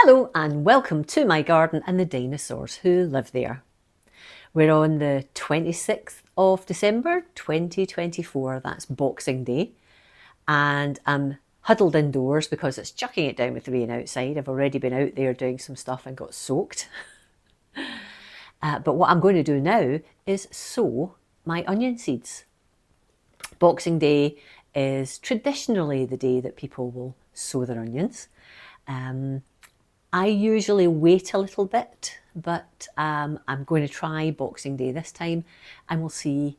Hello and welcome to my garden and the dinosaurs who live there. We're on the 26th of December 2024, that's Boxing Day, and I'm huddled indoors because it's chucking it down with the rain outside. I've already been out there doing some stuff and got soaked. But what I'm going to do now is sow my onion seeds. Boxing Day is traditionally the day that people will sow their onions. I usually wait a little bit, but I'm going to try Boxing Day this time and we'll see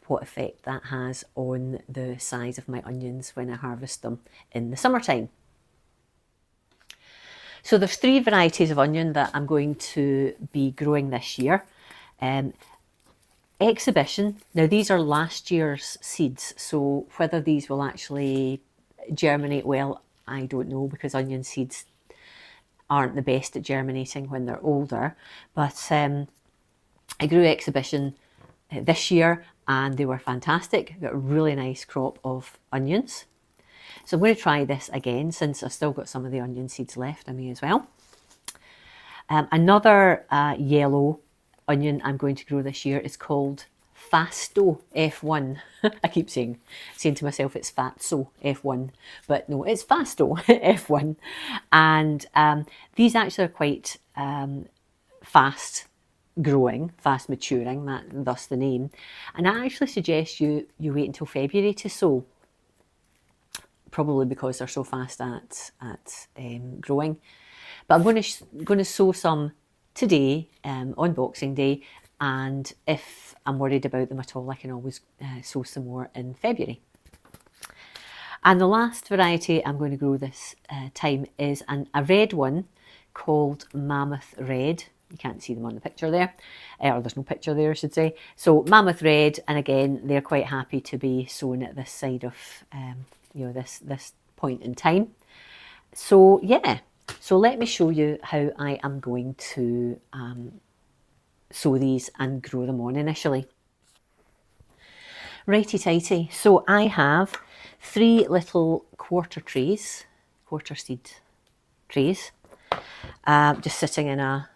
what effect that has on the size of my onions when I harvest them in the summertime. So there's 3 varieties of onion that I'm going to be growing this year. Exhibition, now these are last year's seeds, so whether these will actually germinate well, I don't know, because onion seeds aren't the best at germinating when they're older. But I grew Exhibition this year and they were fantastic. Got a really nice crop of onions. So I'm going to try this again since I've still got some of the onion seeds left. I may as well. Another yellow onion I'm going to grow this year is called Fasto F1. I keep saying to myself it's Fatso F1, but no, it's Fasto F1. And these actually are quite fast growing, fast maturing, thus the name. And I actually suggest you wait until February to sow, probably because they're so fast at growing. But I'm going to sow some today on Boxing Day, and if I'm worried about them at all, I can always sow some more in February. And the last variety I'm going to grow this time is a red one called Mammoth Red. You can't see them on the picture there, or there's no picture there, I should say. So Mammoth Red, and again, they're quite happy to be sown at this side of, this point in time. So yeah, so let me show you how I am going to sow these and grow them on initially. Righty tighty, so I have 3 little quarter seed trays, just sitting in a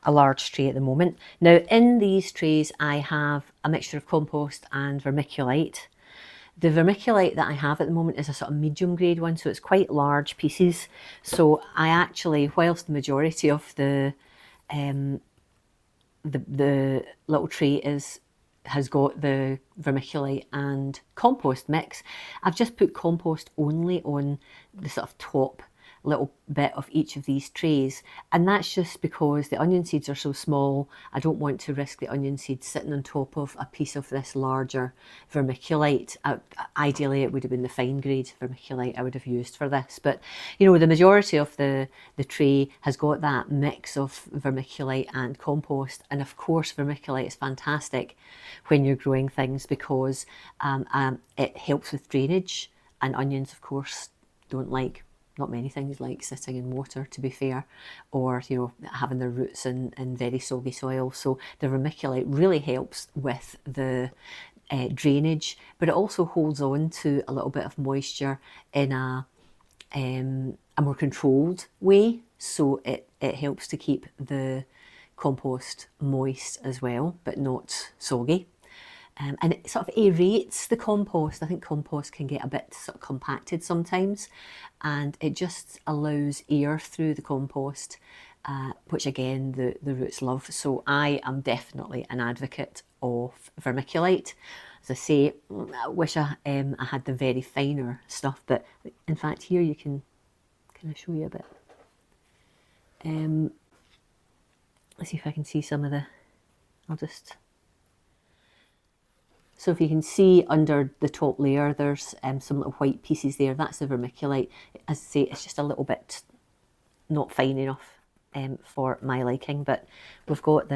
large tray at the moment. Now in these trays I have a mixture of compost and vermiculite. The vermiculite that I have at the moment is a sort of medium grade one, so it's quite large pieces. So I actually, whilst the majority of the little tray has got the vermiculite and compost mix, I've just put compost only on the sort of top little bit of each of these trays, and that's just because the onion seeds are so small. I don't want to risk the onion seeds sitting on top of a piece of this larger vermiculite. Ideally it would have been the fine grade vermiculite I would have used for this, but you know, the majority of the tray has got that mix of vermiculite and compost. And of course vermiculite is fantastic when you're growing things because it helps with drainage, and onions of course don't like, not many things like sitting in water, to be fair, or having their roots in very soggy soil. So the vermiculite really helps with the drainage, but it also holds on to a little bit of moisture in a more controlled way. So it helps to keep the compost moist as well, but not soggy. And it sort of aerates the compost. I think compost can get a bit sort of compacted sometimes, and it just allows air through the compost, which again the roots love. So I am definitely an advocate of vermiculite. As I say, I wish I had the very finer stuff, but in fact here you can show you a bit. Let's see if I can see some of the, so if you can see under the top layer, there's some little white pieces there. That's the vermiculite. As I say, it's just a little bit not fine enough for my liking, but we've got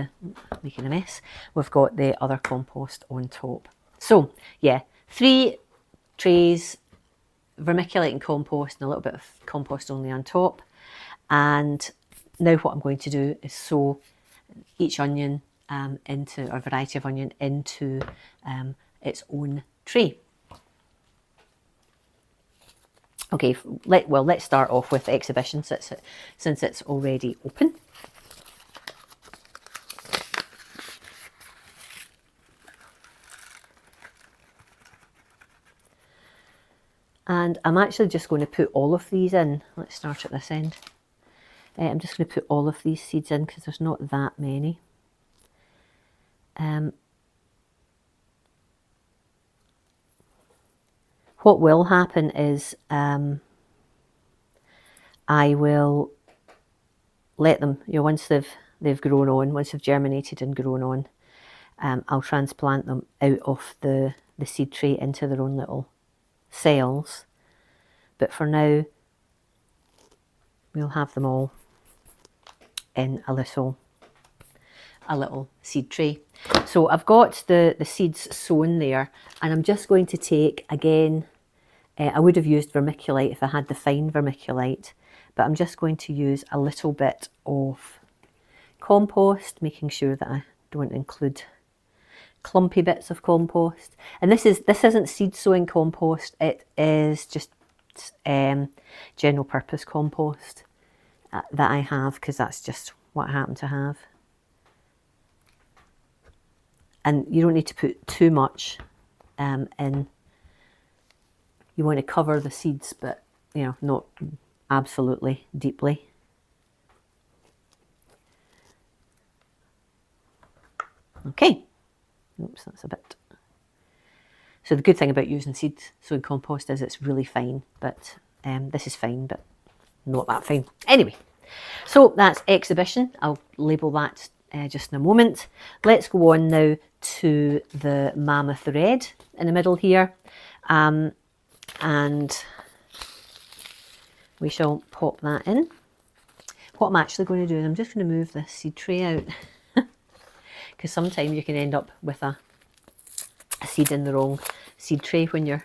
making a mess, we've got the other compost on top. So yeah, 3 trays, vermiculite and compost, and a little bit of compost only on top. And now what I'm going to do is sow each onion into, or variety of onion, into its own tray. Okay, let's start off with exhibition since it's already open. And I'm actually just going to put all of these in. Let's start at this end. I'm just going to put all of these seeds in because there's not that many. What will happen is I will let them, once they've grown on, once they've germinated and grown on, I'll transplant them out of the seed tray into their own little cells. But for now, we'll have them all in a little seed tray. So I've got the seeds sown there, and I'm just going to take, again, I would have used vermiculite if I had the fine vermiculite, but I'm just going to use a little bit of compost, making sure that I don't include clumpy bits of compost. And this isn't seed sowing compost, it is just general purpose compost that I have, because that's just what I happen to have. And you don't need to put too much in. You want to cover the seeds, but not absolutely deeply. Okay. Oops, that's a bit. So the good thing about using seed sowing compost is it's really fine, but this is fine, but not that fine. Anyway, so that's exhibition. I'll label that just in a moment. Let's go on now to the mammoth red in the middle here. And we shall pop that in. What I'm actually going to do is I'm just going to move this seed tray out, because sometimes you can end up with a seed in the wrong seed tray when you're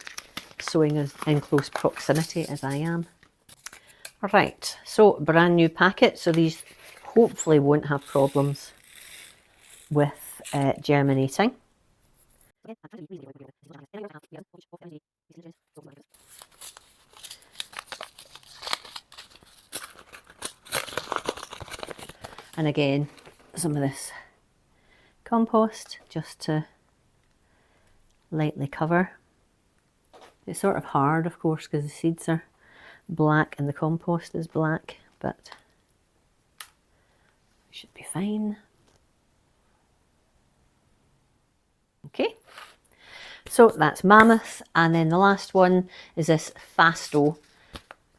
sowing in close proximity, as I am. Right, so brand new packet, so these hopefully won't have problems with germinating. And again, some of this compost just to lightly cover. It's sort of hard, of course, because the seeds are black and the compost is black, but it should be fine. Okay, so that's mammoth, and then the last one is this fasto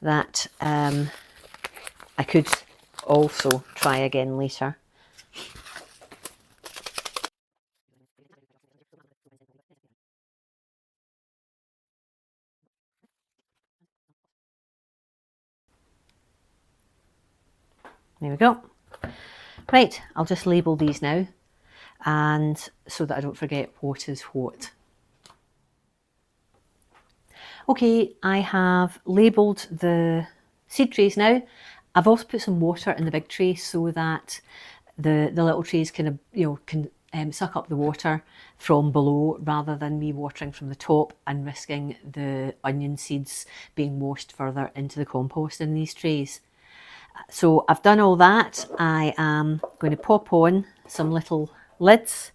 that I could also try again later. There we go. Right, I'll just label these now, and so that I don't forget what is what. Okay, I have labelled the seed trays now. I've also put some water in the big tray so that the little trays can suck up the water from below, rather than me watering from the top and risking the onion seeds being washed further into the compost in these trays. So I've done all that. I am going to pop on some little lids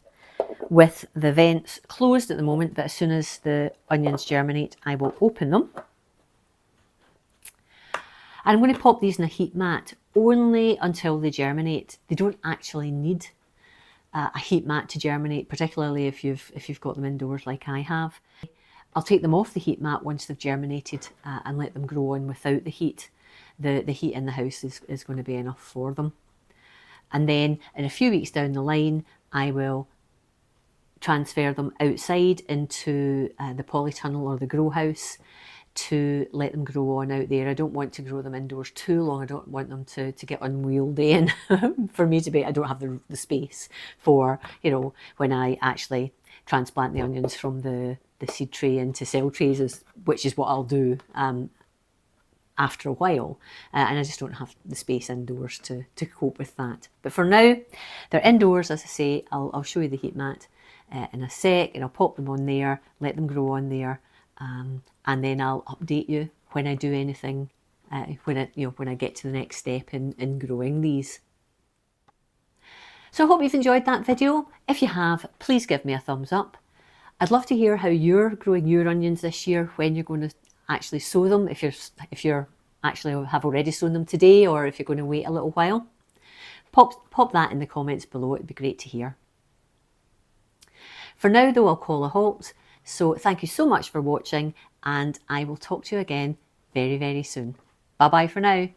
with the vents closed at the moment, but as soon as the onions germinate, I will open them. I'm going to pop these in a heat mat only until they germinate. They don't actually need a heat mat to germinate, particularly if you've got them indoors like I have. I'll take them off the heat mat once they've germinated and let them grow on without the heat. The heat in the house is going to be enough for them. And then in a few weeks down the line, I will transfer them outside into the polytunnel or the grow house to let them grow on out there. I don't want to grow them indoors too long. I don't want them to get unwieldy, and for me to be, I don't have the space for, when I actually transplant the onions from the seed tray into cell trays, which is what I'll do after a while, and I just don't have the space indoors to cope with that. But for now, they're indoors, as I say. I'll show you the heat mat in a sec, and I'll pop them on there, let them grow on there, and then I'll update you when I do anything, when I get to the next step in growing these. So I hope you've enjoyed that video. If you have, please give me a thumbs up. I'd love to hear how you're growing your onions this year, when you're going to actually sow them, if you're actually have already sown them today, or if you're going to wait a little while. Pop that in the comments below, it'd be great to hear. For now though, I'll call a halt. So thank you so much for watching, and I will talk to you again very, very soon. Bye bye for now.